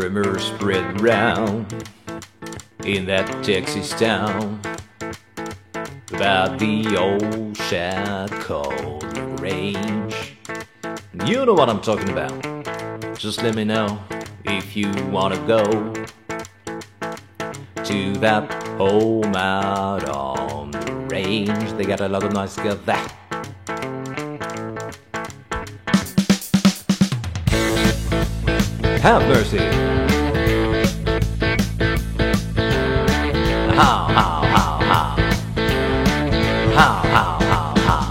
Rumors spread round in that Texas town about the old shack called the Range. You know what I'm talking about. Just let me know if you wanna go to that home out on the range. They got a lot of nice stuff there. Have mercy. How, how, how, how. How, how, how, how.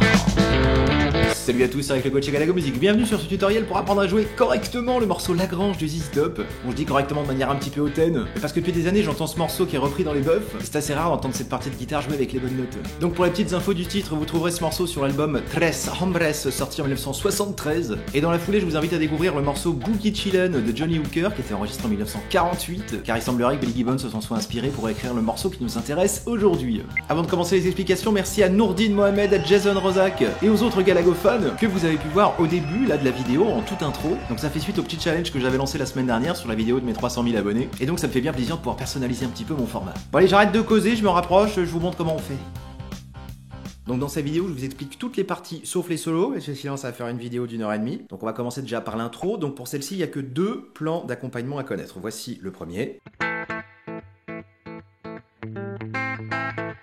Salut à tous, c'est Eric le coach Galago Musique. Bienvenue sur ce tutoriel pour apprendre à jouer correctement le morceau Lagrange de ZZ Top. Bon, je dis correctement de manière un petit peu hautaine, parce que depuis des années j'entends ce morceau qui est repris dans les buffs. C'est assez rare d'entendre cette partie de guitare jouer avec les bonnes notes. Donc pour les petites infos du titre, vous trouverez ce morceau sur l'album Tres Hombres, sorti en 1973. Et dans la foulée, je vous invite à découvrir le morceau Boogie Chillin' de Johnny Hooker, qui était enregistré en 1948, car il semblerait que Billy Gibbons se s'en soit inspiré pour écrire le morceau qui nous intéresse aujourd'hui. Avant de commencer les explications, merci à Nourdine Mohamed, à Jason Rozak et aux autres Galago fans que vous avez pu voir au début là de la vidéo en toute intro. Donc ça fait suite au petit challenge que j'avais lancé la semaine dernière sur la vidéo de mes 300 000 abonnés. Et donc ça me fait bien plaisir de pouvoir personnaliser un petit peu mon format. Bon allez, j'arrête de causer, je me rapproche, je vous montre comment on fait. Donc dans cette vidéo, je vous explique toutes les parties sauf les solos, et sinon ça va faire une vidéo d'1h30. Donc on va commencer déjà par l'intro. Donc pour celle-ci, il n'y a que 2 plans d'accompagnement à connaître. Voici le premier.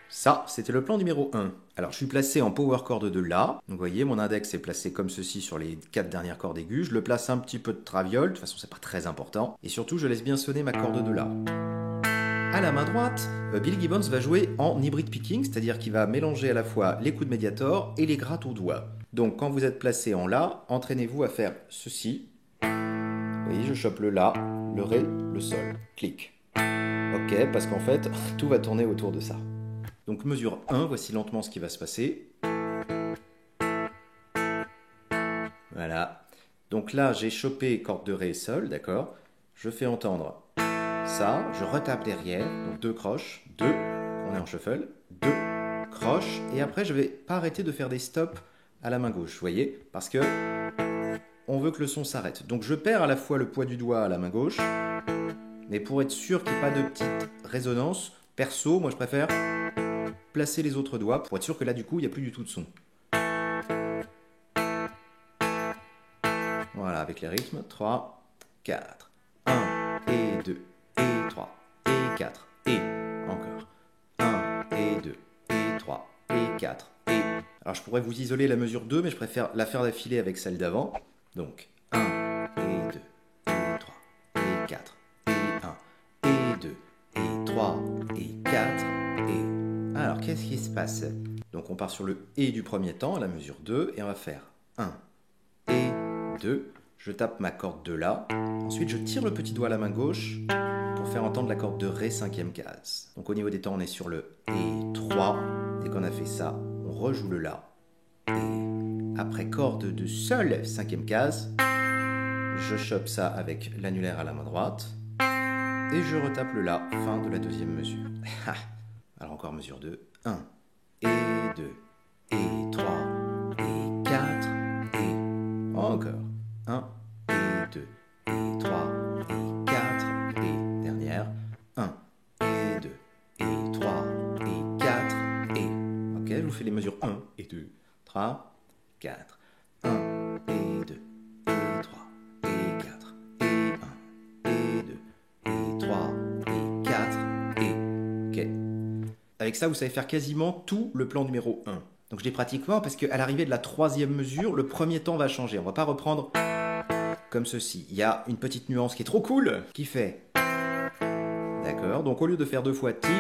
Ça, c'était le plan numéro 1. Alors, je suis placé en power chord de La. Donc, vous voyez, mon index est placé comme ceci sur les 4 dernières cordes aiguës. Je le place un petit peu de traviole. De toute façon, c'est pas très important. Et surtout, je laisse bien sonner ma corde de La. À la main droite, Billy Gibbons va jouer en hybrid picking, c'est-à-dire qu'il va mélanger à la fois les coups de médiator et les grattes au doigt. Donc, quand vous êtes placé en La, entraînez-vous à faire ceci. Vous voyez, je chope le La, le Ré, le Sol. Clic. Ok, parce qu'en fait, tout va tourner autour de ça. Donc mesure 1, voici lentement ce qui va se passer. Voilà. Donc là, j'ai chopé corde de Ré et Sol, d'accord. Je fais entendre ça, je retape derrière, donc 2 croches, 2, on est en shuffle, 2 croches, et après je vais pas arrêter de faire des stops à la main gauche, vous voyez, parce que on veut que le son s'arrête. Donc je perds à la fois le poids du doigt à la main gauche, mais pour être sûr qu'il n'y ait pas de petite résonance, perso, moi je préfère placer les autres doigts pour être sûr que là du coup il n'y a plus du tout de son. Voilà, avec les rythmes, 3, 4, 1 et 2 et 3 et 4 et encore 1 et 2 et 3 et 4 et... Alors je pourrais vous isoler la mesure 2 mais je préfère la faire d'affilée avec celle d'avant. Donc 1 et 2 et 3 et 4 et 1 et 2 et 3 et 4 et... Alors, qu'est-ce qui se passe? Donc, on part sur le « et » du premier temps, la mesure 2, et on va faire 1 et 2. Je tape ma corde de La. Ensuite, je tire le petit doigt à la main gauche pour faire entendre la corde de Ré, 5e case. Donc, au niveau des temps, on est sur le « et 3. Dès qu'on a fait ça, on rejoue le La. Et après corde de Sol, 5e case, je chope ça avec l'annulaire à la main droite. Et je retape le La, fin de la 2e mesure. Alors encore mesure 2, 1 et 2 et 3 et 4 et encore 1 et 2 et 3 et 4 et dernière 1 et 2 et 3 et 4 et... Ok, je vous fais les mesures 1 et 2, 3, 4, 1 et 2 et 3 et 4 et 1 et 2 et 3 et 4 et... Ok. Avec ça, vous savez faire quasiment tout le plan numéro 1. Donc je dis pratiquement parce qu'à l'arrivée de la 3e mesure, le premier temps va changer. On va pas reprendre comme ceci. Il y a une petite nuance qui est trop cool, qui fait... D'accord. Donc au lieu de faire 2 fois tic,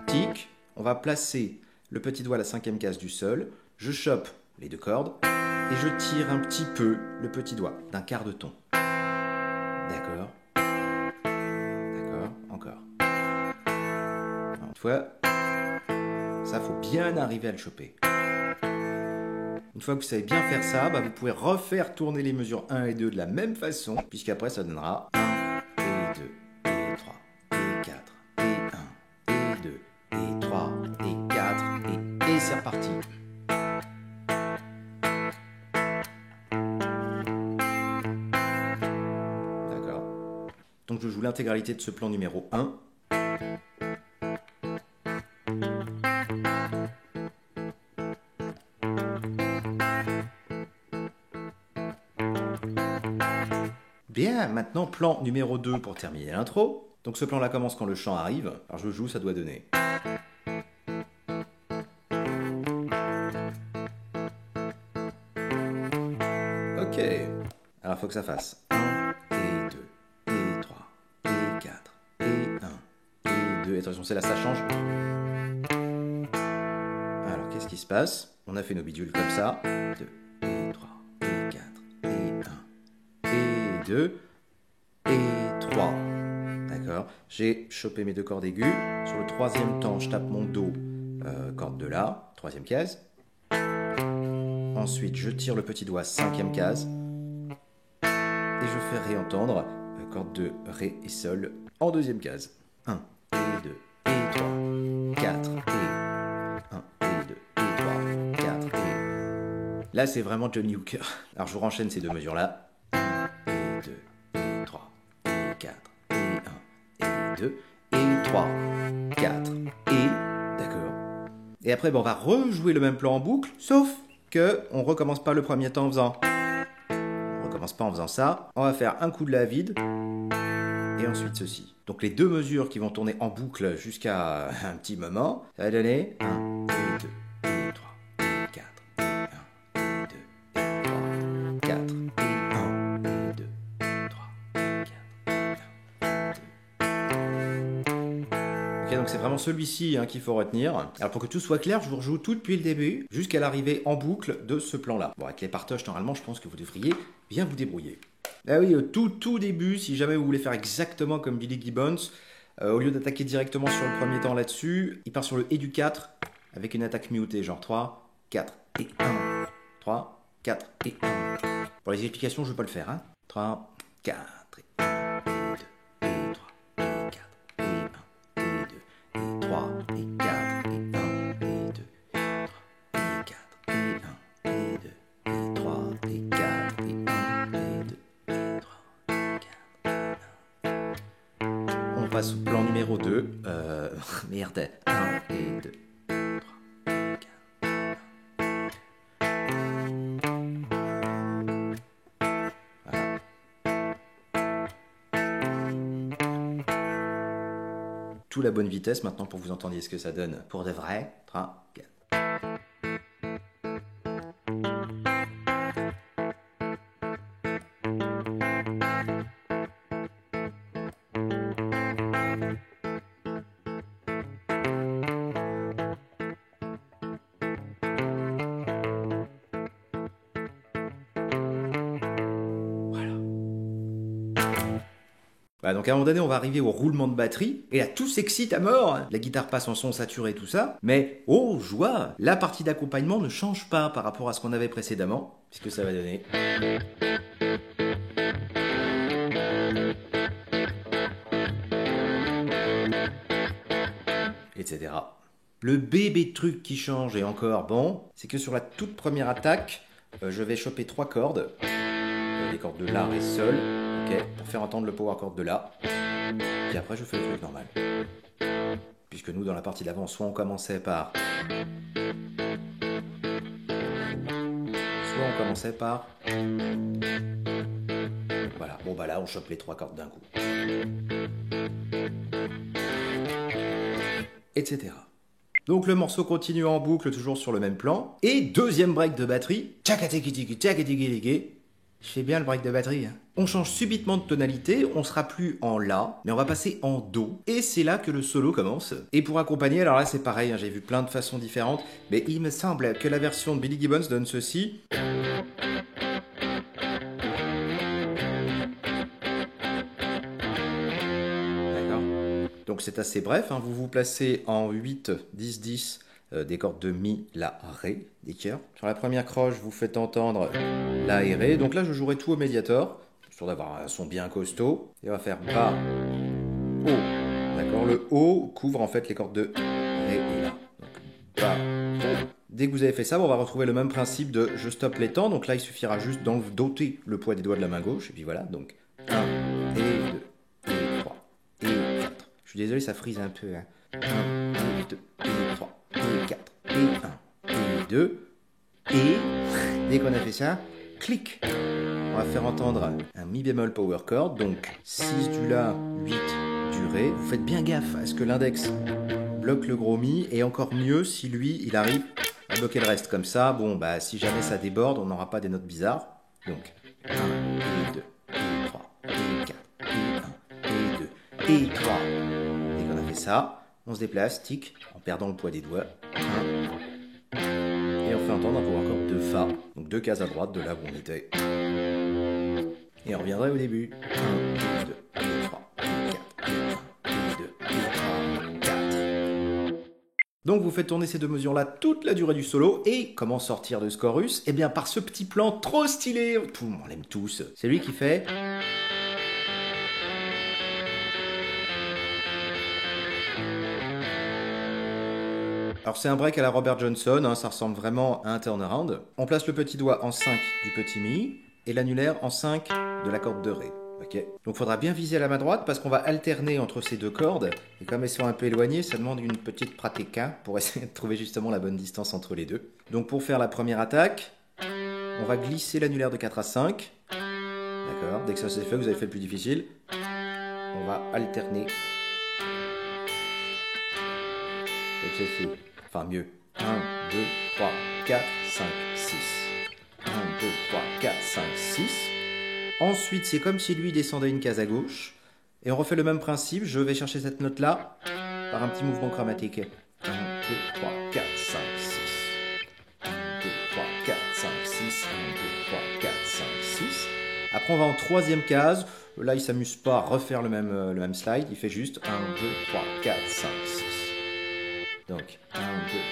tic, on va placer le petit doigt à la 5e case du Sol. Je chope les 2 cordes et je tire un petit peu le petit doigt d'un quart de ton. D'accord. D'accord. Encore. Alors, une fois... Ça, faut bien arriver à le choper. Une fois que vous savez bien faire ça, vous pouvez refaire tourner les mesures 1 et 2 de la même façon, puisqu'après ça donnera 1 et 2 et 3 et 4 et 1 et 2 et 3 et 4 et c'est reparti. D'accord. Donc je joue l'intégralité de ce plan numéro 1. Bien, maintenant plan numéro 2 pour terminer l'intro. Donc ce plan-là commence quand le chant arrive. Alors je joue, ça doit donner. Ok. Alors il faut que ça fasse 1 et 2 et 3 et 4 et 1 et 2. Attention, c'est là, ça change. Alors qu'est-ce qui se passe? On a fait nos bidules comme ça. 2 et 3 et 4 et 1 et 2 et 3. D'accord? J'ai chopé mes deux cordes aiguës. Sur le troisième temps, je tape mon Do, corde de La, troisième case. Ensuite, je tire le petit doigt, cinquième case. Et je fais réentendre corde de Ré et Sol en deuxième case. 1 et 2 et 3, 4 et 1 et 2 et 3, 4 et... Là, c'est vraiment Johnny Hooker. Alors, je vous renchaîne ces deux mesures-là. 1 et 2 et 3 et 4 et 1 et 2 et 3, 4 et... D'accord. Et après, on va rejouer le même plan en boucle, sauf que on recommence pas le premier temps en faisant... On recommence pas en faisant ça. On va faire un coup de La vide et ensuite ceci. Donc les deux mesures qui vont tourner en boucle jusqu'à un petit moment, ça va donner 1 et 2 et 3 et 4 et 1 et 2 et 3, 4 et 1 et 2 et 3 et 4 et 1 et 2. Ok, donc c'est vraiment celui-ci qu'il faut retenir. Alors pour que tout soit clair, je vous rejoue tout depuis le début jusqu'à l'arrivée en boucle de ce plan-là. Bon, avec les partoches, normalement, je pense que vous devriez bien vous débrouiller. Ah oui, tout début, si jamais vous voulez faire exactement comme Billy Gibbons, au lieu d'attaquer directement sur le premier temps là-dessus, il part sur le Et du 4 avec une attaque mutée, genre 3, 4 et 1. 3, 4 et 1. Pour les explications, je ne vais pas le faire. 3, 4 et 1, et 2, et 3, et 4, et 1, et 2, et 3, et 4, et 1, et 2, et 3, et 4, et 1, et 2, et 3, et 4, et 1, et 2, et 3, et 4, et 1. On passe au plan numéro 2. Merde. 1 et 2. Tout la bonne vitesse maintenant pour que vous entendiez ce que ça donne pour de vrai. 3, 4. Voilà, donc à un moment donné, on va arriver au roulement de batterie, et là, tout s'excite à mort. La guitare passe en son saturé, tout ça, mais, oh, joie, la partie d'accompagnement ne change pas par rapport à ce qu'on avait précédemment, puisque ça va donner... etc. Le bébé truc qui change, et encore bon, c'est que sur la toute première attaque, je vais choper 3 cordes, les cordes de La, Ré, Sol, ok, pour faire entendre le power chord de La. Puis après, je fais le truc normal. Puisque nous, dans la partie d'avant, soit on commençait par... Soit on commençait par... Voilà, bon bah là, on chope les 3 cordes d'un coup. Etc. Donc le morceau continue en boucle, toujours sur le même plan. Et deuxième break de batterie. Tchakatiki, tchakatiki. Je fais bien le break de batterie. On change subitement de tonalité, on sera plus en La, mais on va passer en Do. Et c'est là que le solo commence. Et pour accompagner, alors là c'est pareil, j'ai vu plein de façons différentes, mais il me semble que la version de Billy Gibbons donne ceci. D'accord. Donc c'est assez bref, vous vous placez en 8, 10, 10, des cordes de Mi, La, Ré, des tiers. Sur la première croche, vous faites entendre La et Ré. Donc là, je jouerai tout au médiator, histoire d'avoir un son bien costaud. Et on va faire Bas, Haut. D'accord, le Haut couvre en fait les cordes de Ré et La. Donc Bas, Haut. Dès que vous avez fait ça, on va retrouver le même principe de je stoppe les temps. Donc là, il suffira juste d'ôter le poids des doigts de la main gauche. Et puis voilà, donc 1 et 2 et 3 suis désolé, ça frise un peu. Hein. 1, et 2, et 3, et 4, et 1, et 2, et dès qu'on a fait ça, clic. On va faire entendre un mi bémol power chord, donc 6 du La, 8 du Ré. Vous faites bien gaffe à ce que l'index bloque le gros mi, et encore mieux si lui, il arrive à bloquer le reste. Comme ça, bon, bah si jamais ça déborde, on n'aura pas des notes bizarres. Donc 1, et 2, et 3, et 4, et 1, et 2, et 3. Dès qu'on a fait ça, on se déplace, tic, en perdant le poids des doigts. 1, et on fait entendre un power chord de Fa, donc 2 cases à droite de là où on était. Et on reviendrait au début. 1, 2, 3, 4, 1, 2, 3, 4. Donc vous faites tourner ces deux mesures-là toute la durée du solo. Et comment sortir de ce chorus? Eh bien par ce petit plan trop stylé. On l'aime tous. C'est lui qui fait... Alors c'est un break à la Robert Johnson, hein, ça ressemble vraiment à un turnaround. On place le petit doigt en 5 du petit mi et l'annulaire en 5 de la corde de Ré. Okay. Donc il faudra bien viser à la main droite parce qu'on va alterner entre ces deux cordes. Et comme elles sont un peu éloignées, ça demande une petite pratique hein, pour essayer de trouver justement la bonne distance entre les deux. Donc pour faire la première attaque, on va glisser l'annulaire de 4 à 5. D'accord, dès que ça c'est fait, vous avez fait le plus difficile. On va alterner. Comme ceci. Enfin mieux. 1, 2, 3, 4, 5, 6. 1, 2, 3, 4, 5, 6. Ensuite, c'est comme si lui descendait une case à gauche. Et on refait le même principe. Je vais chercher cette note-là par un petit mouvement chromatique. 1, 2, 3, 4, 5, 6. 1, 2, 3, 4, 5, 6. 1, 2, 3, 4, 5, 6. Après, on va en troisième case. Là, il ne s'amuse pas à refaire le même slide. Il fait juste 1, 2, 3, 4, 5, 6. Donc, 1, 2,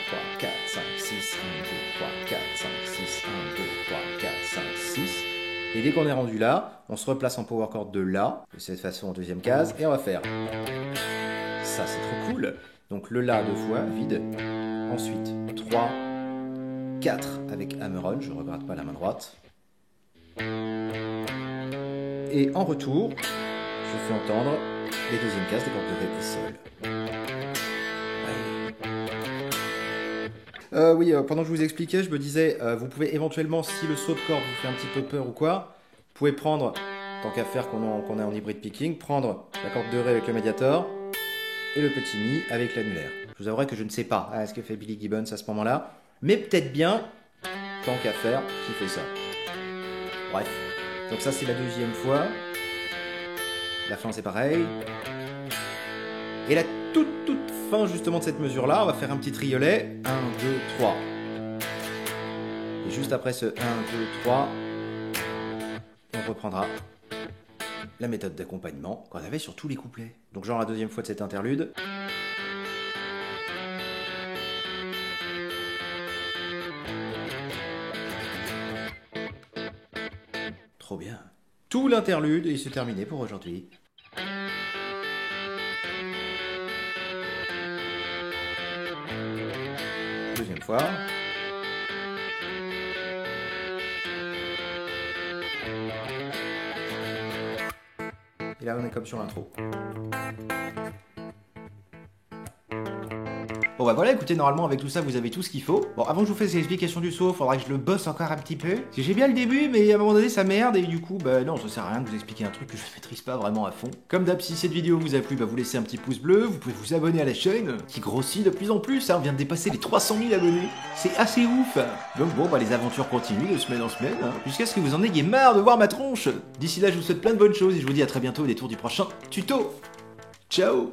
3, 4, 5, 6, 1, 2, 3, 4, 5, 6, 1, 2, 3, 4, 5, 6. Et dès qu'on est rendu là, on se replace en power chord de La, de cette façon en deuxième case, et on va faire. Ça, c'est trop cool. Donc le La deux fois, vide. Ensuite, 3, 4 avec hammer-on, je ne regrette pas la main droite. Et en retour, je fais entendre les deuxièmes cases des cordes de Ré et Sol. Pendant que je vous expliquais, je me disais, vous pouvez éventuellement, si le saut de corde vous fait un petit peu peur ou quoi, vous pouvez prendre, tant qu'à faire qu'on est en hybride picking, prendre la corde de Ré avec le médiator et le petit Mi avec l'annulaire. Je vous avouerai que je ne sais pas ce que fait Billy Gibbons à ce moment-là, mais peut-être bien, tant qu'à faire, qui fait ça. Bref, donc ça c'est la deuxième fois. La fin c'est pareil. Et la toute fin justement de cette mesure-là, on va faire un petit triolet. 1, 2, 3. Et juste après ce 1, 2, 3, on reprendra la méthode d'accompagnement qu'on avait sur tous les couplets. Donc genre la deuxième fois de cet interlude. Trop bien. Tout l'interlude et c'est terminé pour aujourd'hui. Deuxième fois. Et là on est comme sur l'intro. Bon bah voilà, écoutez, normalement avec tout ça vous avez tout ce qu'il faut. Bon, avant que je vous fasse l'explication du saut, faudra que je le bosse encore un petit peu. Parce que j'ai bien le début, mais à un moment donné ça merde et du coup, bah non, ça sert à rien de vous expliquer un truc que je maîtrise pas vraiment à fond. Comme d'hab, si cette vidéo vous a plu, bah vous laissez un petit pouce bleu, vous pouvez vous abonner à la chaîne, qui grossit de plus en plus, hein, on vient de dépasser les 300 000 abonnés. C'est assez ouf. Donc bon, bah les aventures continuent de semaine en semaine, hein, jusqu'à ce que vous en ayez marre de voir ma tronche. D'ici là, je vous souhaite plein de bonnes choses et je vous dis à très bientôt au détour du prochain tuto. Ciao.